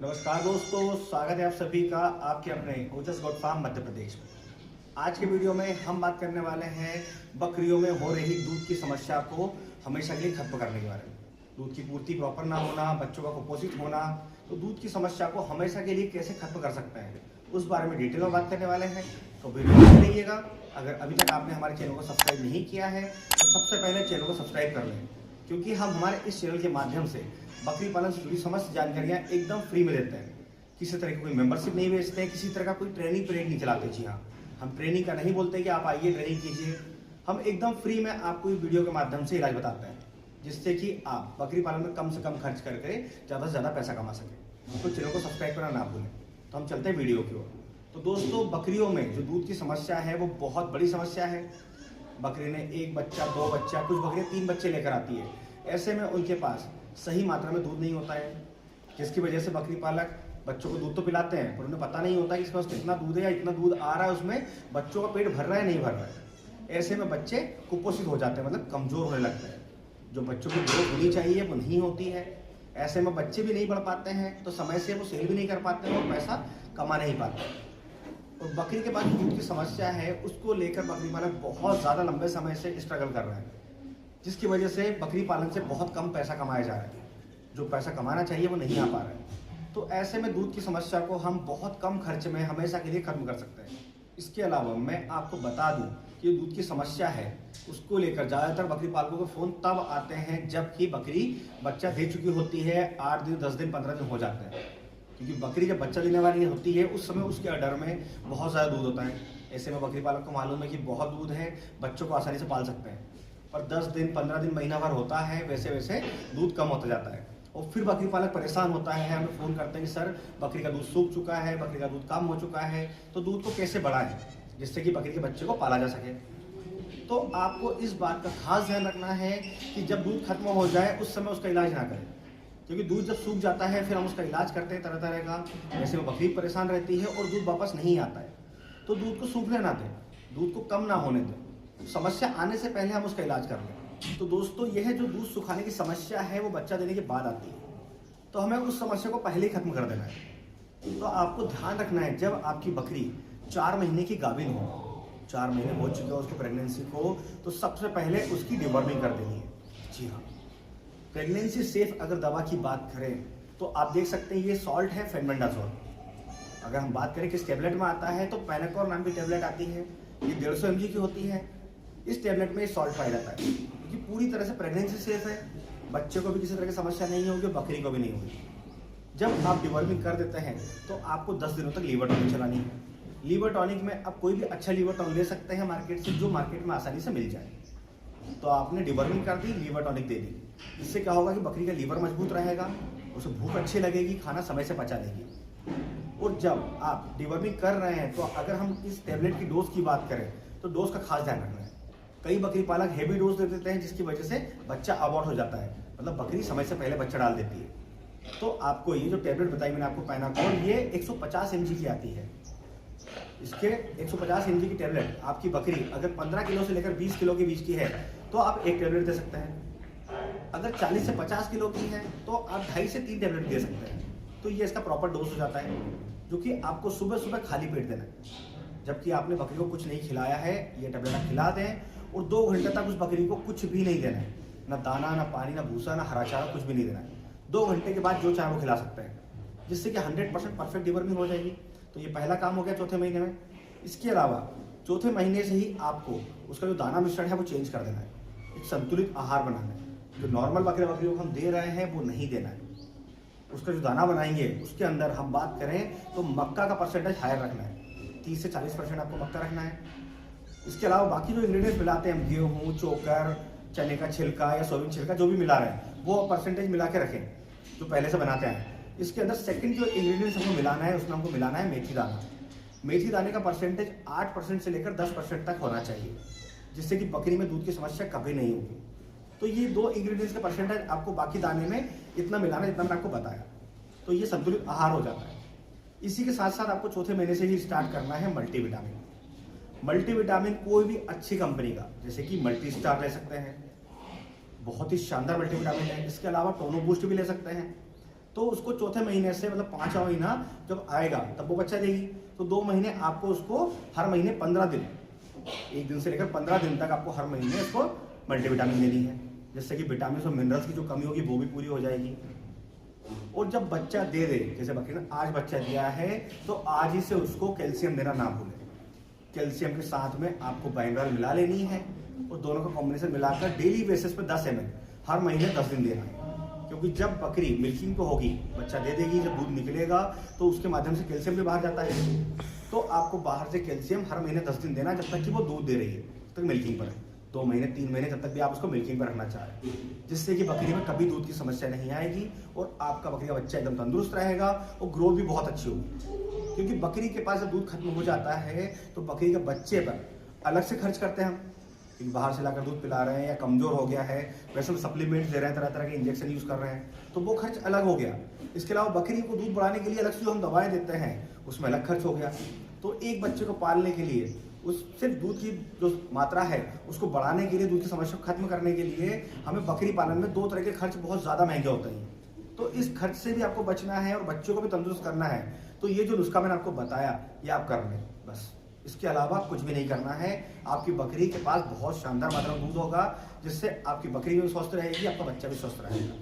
नमस्कार दोस्तों, स्वागत है आप सभी का आपके अपने ओजस गोट फार्म मध्य प्रदेश में। आज के वीडियो में हम बात करने वाले हैं बकरियों में हो रही दूध की समस्या को हमेशा के लिए खत्म करने के बारे में। दूध की पूर्ति प्रॉपर ना होना, बच्चों का कुपोषित होना, तो दूध की समस्या को हमेशा के लिए कैसे खत्म कर सकते हैं उस बारे में डिटेल में बात करने वाले हैं। तो वीडियो में रहिएगा। अगर अभी तक आपने हमारे चैनल को सब्सक्राइब नहीं किया है तो सबसे पहले चैनल को सब्सक्राइब कर लें, क्योंकि हम हमारे इस चैनल के माध्यम से बकरी पालन से जुड़ी समस्त जानकारियाँ एकदम फ्री में देते हैं। किसी तरह की कोई मेंबरशिप नहीं बेचते हैं, किसी तरह का कोई ट्रेनिंग पीरियड नहीं चलाते। जी हाँ, हम ट्रेनिंग का नहीं बोलते कि आप आइए ट्रेनिंग कीजिए। हम एकदम फ्री में आपको इस वीडियो के माध्यम से इलाज बताते हैं, जिससे कि आप बकरी पालन में कम से कम खर्च करके ज़्यादा से ज़्यादा पैसा कमा सकें। तो चैनल को सब्सक्राइब करना ना भूलें। तो हम चलते हैं वीडियो की ओर। तो दोस्तों, बकरियों में जो दूध की समस्या है वो बहुत बड़ी समस्या है। बकरी ने एक बच्चा, दो बच्चा, कुछ बकरियाँ 3 बच्चे लेकर आती है। ऐसे में उनके पास सही मात्रा में दूध नहीं होता है, जिसकी वजह से बकरी पालक बच्चों को दूध तो पिलाते हैं पर उन्हें पता नहीं होता कि इसके पास कितना दूध है या इतना दूध आ रहा है, उसमें बच्चों का पेट भर रहा है नहीं भर रहा है। ऐसे में बच्चे कुपोषित हो जाते हैं, मतलब कमजोर होने लगते हैं। जो बच्चों को ग्रोथ होनी चाहिए वो नहीं होती है। ऐसे में बच्चे भी नहीं बढ़ पाते हैं, तो समय से वो सेल भी नहीं कर पाते हैं और पैसा कमा नहीं पाते। और बकरी के पास दूध की समस्या है, उसको लेकर बकरी पालक बहुत ज़्यादा लंबे समय से स्ट्रगल कर रहे हैं, जिसकी वजह से बकरी पालन से बहुत कम पैसा कमाया जा रहा है। जो पैसा कमाना चाहिए वो नहीं आ पा रहा है। तो ऐसे में दूध की समस्या को हम बहुत कम खर्च में हमेशा के लिए खत्म कर सकते हैं। इसके अलावा मैं आपको बता दूं कि दूध की समस्या है उसको लेकर ज़्यादातर बकरी पालकों के फ़ोन तब आते हैं जबकि बकरी बच्चा दे चुकी होती है। 8 दिन, 10 दिन, 15 दिन हो जाते हैं, क्योंकि बकरी जब बच्चा देने वाली होती है उस समय उसके अडर में बहुत ज़्यादा दूध होता है। ऐसे में बकरी पालक को मालूम है कि बहुत दूध है, बच्चों को आसानी से पाल सकते हैं। पर 10 दिन, 15 दिन, महीना भर होता है, वैसे वैसे दूध कम होता जाता है और फिर बकरी पालक परेशान होता है। हमें फ़ोन करते हैं कि सर बकरी का दूध सूख चुका है, बकरी का दूध कम हो चुका है, तो दूध को कैसे बढ़ाएं जिससे कि बकरी के बच्चे को पाला जा सके। तो आपको इस बात का खास ध्यान रखना है कि जब दूध खत्म हो जाए उस समय उसका इलाज ना करें, क्योंकि दूध जब सूख जाता है फिर हम उसका इलाज करते हैं तरह तरह का। ऐसे में बकरी परेशान रहती है और दूध वापस नहीं आता है। तो दूध को सूखने ना दें, दूध को कम ना होने दें, समस्या आने से पहले हम उसका इलाज कर लें। तो दोस्तों, यह जो दूध सुखाने की समस्या है वो बच्चा देने के बाद आती है, तो हमें उस समस्या को पहले ही खत्म कर देना है। तो आपको ध्यान रखना है, जब आपकी बकरी 4 महीने की गाभिन हो, 4 महीने हो चुके हैं उसको प्रेगनेंसी को, तो सबसे पहले उसकी डिवर्मिंग कर देनी है। जी हाँ, प्रेगनेंसी सेफ अगर दवा की बात करें तो आप देख सकते हैं ये सॉल्ट है फेनबेंडाजोल। अगर हम बात करें किस टेबलेट में आता है तो पैनाकोर नाम की टेबलेट आती है, ये 150 mg की होती है। इस टेबलेट में सॉल्ट पाया जाता है, क्योंकि पूरी तरह से प्रेगनेंसी सेफ है, बच्चे को भी किसी तरह की समस्या नहीं होगी, बकरी को भी नहीं होगी। जब आप डिवर्मिंग कर देते हैं तो आपको 10 दिनों तक लीवर टॉनिक चलानी है। लीवर टॉनिक में आप कोई भी अच्छा लीवर टॉनिक ले सकते हैं मार्केट से, जो मार्केट में आसानी से मिल जाए। तो आपने डिवर्मिंग कर दी, लीवर टॉनिक दे दी, इससे क्या होगा कि बकरी का लीवर मजबूत रहेगा, उसे भूख अच्छी लगेगी, खाना समय से पचा लेगी। और जब आप डिवर्मिंग कर रहे हैं तो अगर हम इस टेबलेट की डोज की बात करें तो डोज का खास ध्यान रखना है। कई बकरी पालक हेवी डोज दे देते हैं, जिसकी वजह से बच्चा अबॉर्ट हो जाता है, मतलब बकरी समय से पहले बच्चा डाल देती है। तो आपको ये जो टेबलेट बताई मैंने आपको पैनाकोर, ये 150 mg की आती है। इसके 150 mg की टेबलेट आपकी बकरी अगर 15 किलो से लेकर 20 किलो के बीच की है तो आप 1 टेबलेट दे सकते हैं। अगर 40 से 50 किलो की है तो आप 2.5 से 3 टेबलेट दे सकते हैं। तो ये इसका प्रॉपर डोज हो जाता है, जो कि आपको सुबह सुबह खाली पेट देना है। जबकि आपने बकरी को कुछ नहीं खिलाया है, ये टेबलेट आप खिला दें और 2 घंटे तक उस बकरी को कुछ भी नहीं देना है, ना दाना, ना पानी, ना भूसा, ना हरा चारा, कुछ भी नहीं देना है। 2 घंटे के बाद जो चाहे वो खिला सकते हैं, जिससे कि 100% परफेक्ट डिवर्मिंग हो जाएगी। तो ये पहला काम हो गया चौथे महीने में। इसके अलावा चौथे महीने से ही आपको उसका जो दाना मिश्रण है वो चेंज कर देना है, एक संतुलित आहार बनाना है। जो नॉर्मल बकरियों को हम दे रहे हैं वो नहीं देना है। उसका जो दाना बनाएंगे उसके अंदर हम बात करें तो मक्का का परसेंटेज हायर रखना है, 30 से 40% आपको मक्का रखना है। इसके अलावा बाकी जो इंग्रेडिएंट्स मिलाते हैं, गेहूँ, चोकर, चने का छिलका या सोयाबीन छिलका, जो भी मिला रहे हैं वो परसेंटेज मिला के रखें जो पहले से बनाते हैं। इसके अंदर सेकंड जो इंग्रेडिएंट्स हमको मिलाना है उसमें हमको मिलाना है मेथी दाना। मेथी दाने का परसेंटेज 8% से लेकर 10% तक होना चाहिए, जिससे कि बकरी में दूध की समस्या कभी नहीं होगी। तो ये 2 इंग्रेडिएंट्स का परसेंटेज आपको बाकी दाने में इतना मिलाना जितना मैंने आपको बताया, तो ये संतुलित आहार हो जाता है। इसी के साथ साथ आपको चौथे महीने से ही स्टार्ट करना है मल्टीविटामिन। मल्टीविटामिन कोई भी अच्छी कंपनी का, जैसे कि मल्टी स्टार ले सकते हैं, बहुत ही शानदार मल्टीविटामिन है। इसके अलावा टोनो बूस्ट भी ले सकते हैं। तो उसको चौथे महीने से मतलब 5वां महीना जब आएगा तब वो बच्चा देगी। तो 2 महीने आपको उसको हर महीने 15 दिन, एक दिन से लेकर 15 दिन तक आपको हर महीने इसको मल्टीविटामिन देनी है, जिससे कि विटामिन और मिनरल्स की जो कमी होगी वो भी पूरी हो जाएगी। और जब बच्चा दे दे, जैसे बकरी ने आज बच्चा दिया है तो आज ही से उसको कैल्शियम देना ना भूलें। कैल्शियम के साथ में आपको बैंगल मिला लेनी है और दोनों का कॉम्बिनेशन मिलाकर डेली बेसिस पे 10 ml हर महीने 10 दिन देना है। क्योंकि जब बकरी मिल्किंग तो होगी, बच्चा दे देगी, जब दूध निकलेगा तो उसके माध्यम से कैल्शियम भी बाहर जाता है। तो आपको बाहर से कैल्शियम हर महीने 10 दिन देना, जब तक कि वो दूध दे रही है तब तक मिल्किंग पर है। 2 महीने 3 महीने जब तक भी आप उसको मिल्किंग पर रखना चाह रहे हैं, जिससे कि बकरी में कभी दूध की समस्या नहीं आएगी और आपका बकरी का बच्चा एकदम तंदुरुस्त रहेगा और ग्रोथ भी बहुत अच्छी होगी। क्योंकि बकरी के पास जब दूध खत्म हो जाता है तो बकरी के बच्चे पर अलग से खर्च करते हैं हम, क्योंकि बाहर से लाकर दूध पिला रहे हैं या कमजोर हो गया है, वैसे हम सप्लीमेंट्स दे रहे हैं, तरह तरह के इंजेक्शन यूज कर रहे हैं, तो वो खर्च अलग हो गया। इसके अलावा बकरी को दूध बढ़ाने के लिए अलग से जो हम दवाएं देते हैं उसमें अलग खर्च हो गया। तो एक बच्चे को पालने के लिए उस सिर्फ दूध की जो मात्रा है उसको बढ़ाने के लिए, दूध की समस्या को खत्म करने के लिए हमें बकरी पालन में 2 तरह के खर्च बहुत ज़्यादा महंगे होते हैं। तो इस खर्च से भी आपको बचना है और बच्चों को भी तंदुरुस्त करना है, तो ये जो नुस्खा मैंने आपको बताया ये आप कर लें बस। इसके अलावा कुछ भी नहीं करना है। आपकी बकरी के पास बहुत शानदार मात्रा में दूध होगा, जिससे आपकी बकरी भी स्वस्थ रहेगी, आपका बच्चा भी स्वस्थ रहेगा।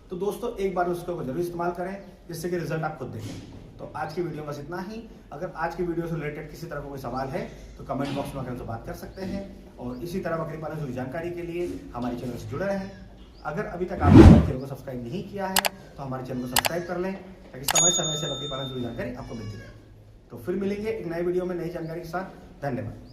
तो दोस्तों एक बार नुस्खे को जरूर इस्तेमाल करें, जिससे कि रिजल्ट आप खुद देखें। तो आज की वीडियो में बस इतना ही। अगर आज की वीडियो से रिलेटेड किसी तरह का कोई सवाल है तो कमेंट बॉक्स में आकर हमसे बात कर सकते हैं, और इसी तरह बकरी पालन से जुड़ी जानकारी के लिए हमारे चैनल से जुड़े रहें। अगर अभी तक आपने हमारे चैनल को सब्सक्राइब नहीं किया है तो हमारे चैनल को सब्सक्राइब कर लें, ताकि समय समय से बकरी पालन से जुड़ी जानकारी आपको मिलती रहे। तो फिर मिलेंगे एक नए वीडियो में नई जानकारी के साथ। धन्यवाद।